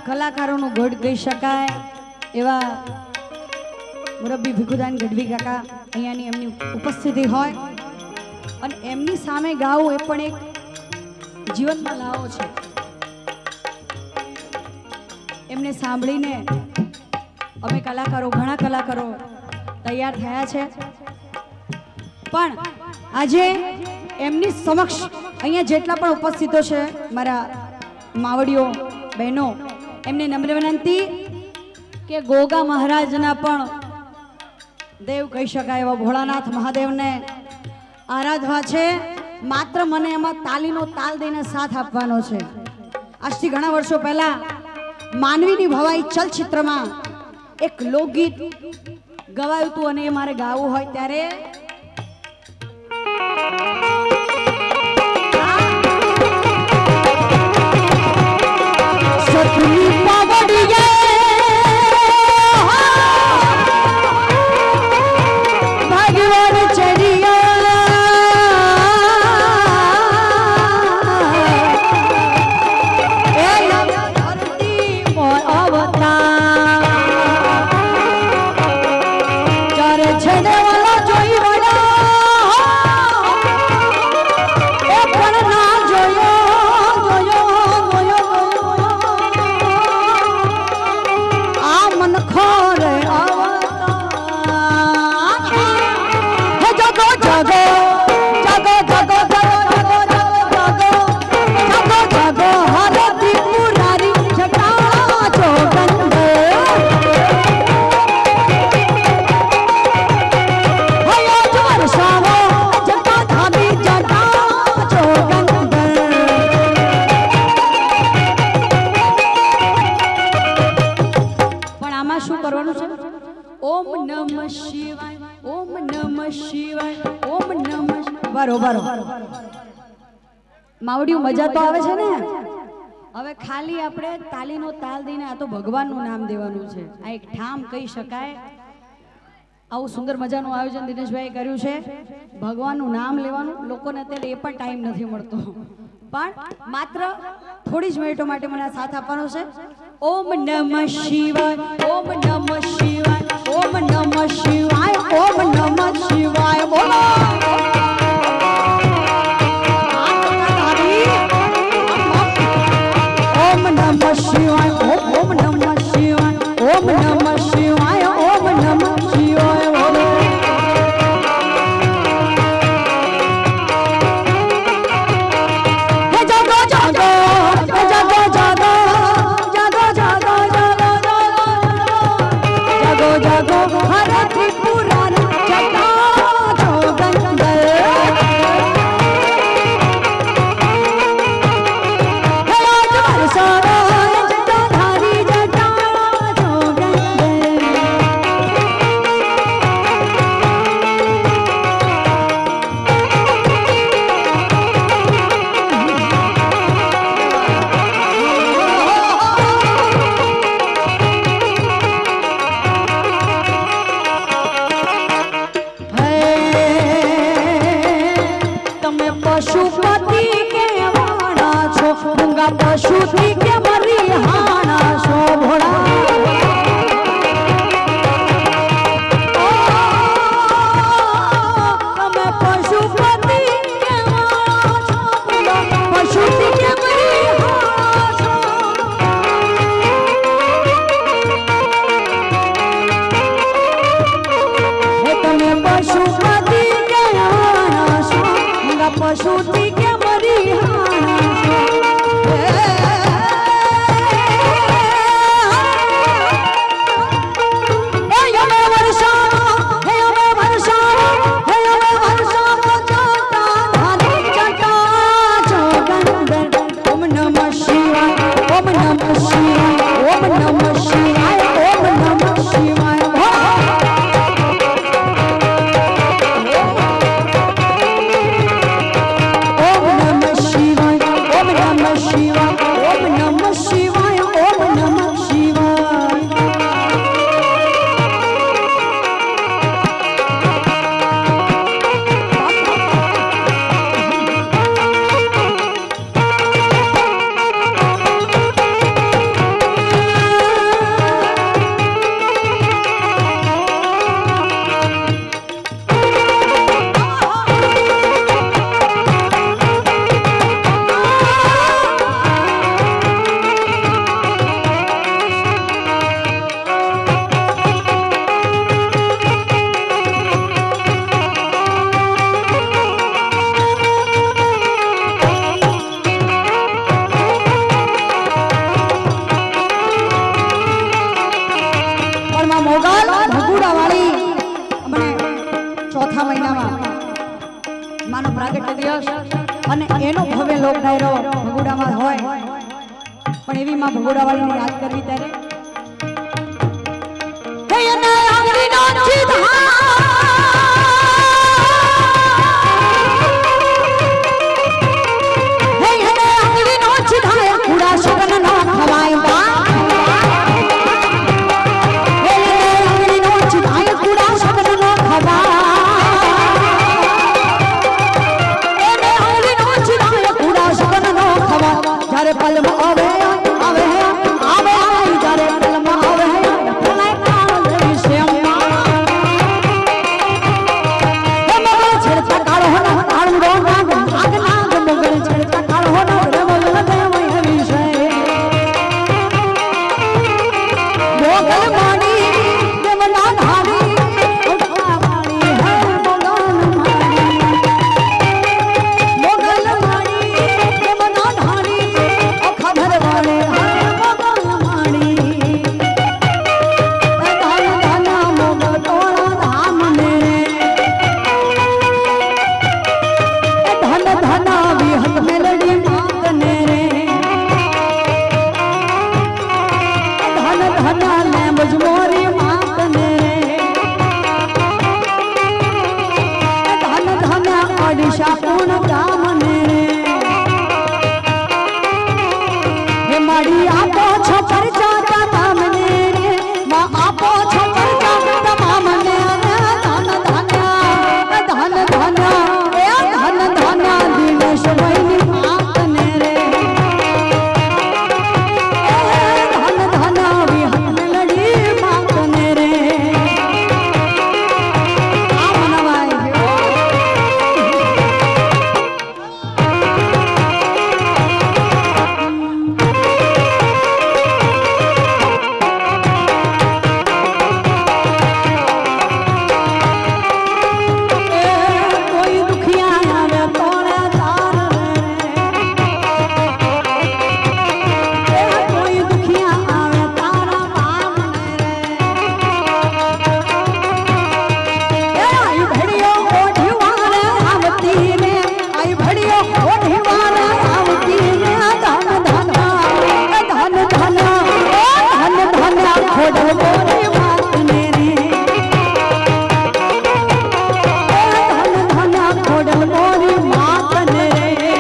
કલાકારોનું ગઢ કહી શકાય એવા મુરબ્બી ભીખુદાન ગઢવી કાકા અહીંયાની એમની ઉપસ્થિતિ હોય અને એમની સામે ગાવું એ પણ એક જીવનમાં લાવો છે। એમને સાંભળીને અમે કલાકારો ઘણા કલાકારો તૈયાર થયા છે પણ આજે એમની સમક્ષ અહીંયા જેટલા પણ ઉપસ્થિતો છે મારા માવડીઓ બહેનો એમને નમ્ર વિનંતી કે ગોગા મહારાજના પણ દેવ કહી શકાય એવા ભોળાનાથ મહાદેવને આરાધવા છે। માત્ર મને એમાં તાલીનો તાલ દઈને સાથ આપવાનો છે। આજથી ઘણા વર્ષો પહેલા માનવીની ભવાઈ ચલચિત્રમાં એક લોકગીત ગવાયું હતું અને એ મારે ગાવું હોય ત્યારે માવડીઓ મજા તો આવે છે ને। હવે ખાલી આપણે તાલીનો તાલ દઈને આ તો ભગવાનનું નામ દેવાનું છે। આ એક ઠામ કહી શકાય। આવું સુંદર મજાનું આયોજન દિનેશભાઈ કર્યું છે। ભગવાનનું નામ લેવાનું લોકોને અત્યારે એ પણ ટાઈમ નથી મળતો પણ માત્ર થોડી જ મિનિટો માટે મને સાથ આપવાનો છે। ઓમ નમઃ શિવાય ઓમ નમઃ શિવાય ઓમ નમઃ શિવાય ઓમ નમઃ શિવાય બોલો। યશ અને એનો ભવ્ય લોક ડાયરો ભગુડામાં હોય પણ એવી માં ભગુડાવાળીને યાદ કરવી ત્યારે હે એને આંગળીનો ચીધા હે એને આંગળીનો ચીધા કુડા શગન ના ખવાય બા હે એને આંગળીનો ચીધા કુડા શગન ના ખવાય जारे पल में आवे आवे आवे जारे पल में आवे फले काल से अम्मा हे मोगल छेड़ता कालो हो ना आंगो नाग नाग नाग मोगल छेड़ता कालो हो ना रे मोगल दे वही विषय मोगल मानी देवना धारी उठा वाली है मोगल मानी मोगल मानी देवना धारी खबर वाले मोगल माणी धन धन मोगल तोड़ा धाम मेरे धन धन विहत मेलडी मात नेरे धन धन ले मुझमोरी मात नेरे धन धन ओडिशा पूर्ण काम नेरे माड़ी आपो छो पर जाता मामने रे मां आपो छो पर जाता मामने रे धन धन धन धन ए धन धन दिनेश वैनी मात ने रे धन धन विहत में लड़ी मात ने रे आ मनवाई कोई दुखिया आवे तोड़े तार रे कोई दुखिया आवे तारा बाम रे आई भड़ियो ओढ़ी वाले आवती रे आई भड़ियो ओढ़ी वाले आवती रे धन धन धन धन धन धन खोड़ बोरी मात ने रे धन धन खोड़ बोरी मात ने रे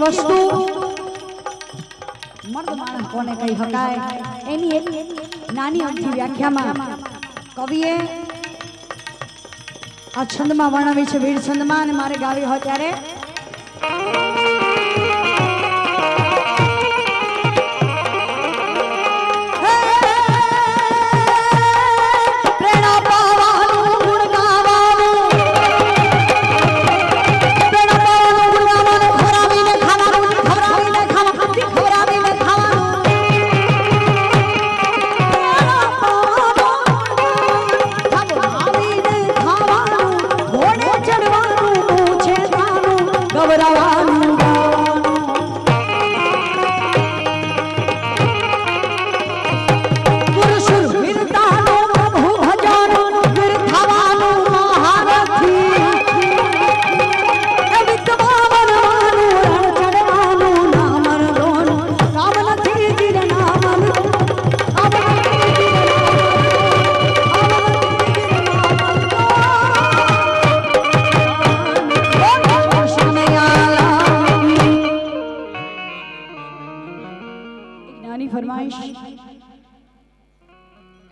વસ્તુ મર્દ માણસ કોને કહી શકાય એની એક નાની અમથી વ્યાખ્યામાં કવિએ આ છંદમાં વર્ણવી છે વીર છંદમાં અને મારે ગાવી હોય ત્યારે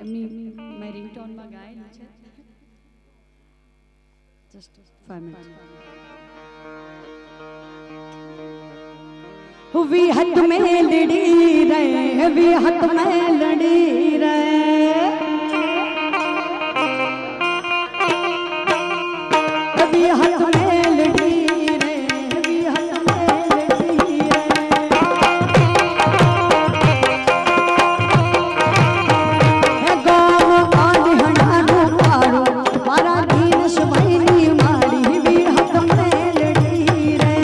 એમની મેં રિંગટોનમાં ગાયેલું છે. Just 5 minute. વી હત મેલડી રે, વી હત મેલડી રે, વી હત મેલડી રે, વી હત મેલડી રે. હે ગામ આંધણાનું પારું મારા દીનશ ભાઈની માડી, વી હત મેલડી રે.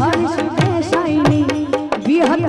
हर्ष देसाईनी विहत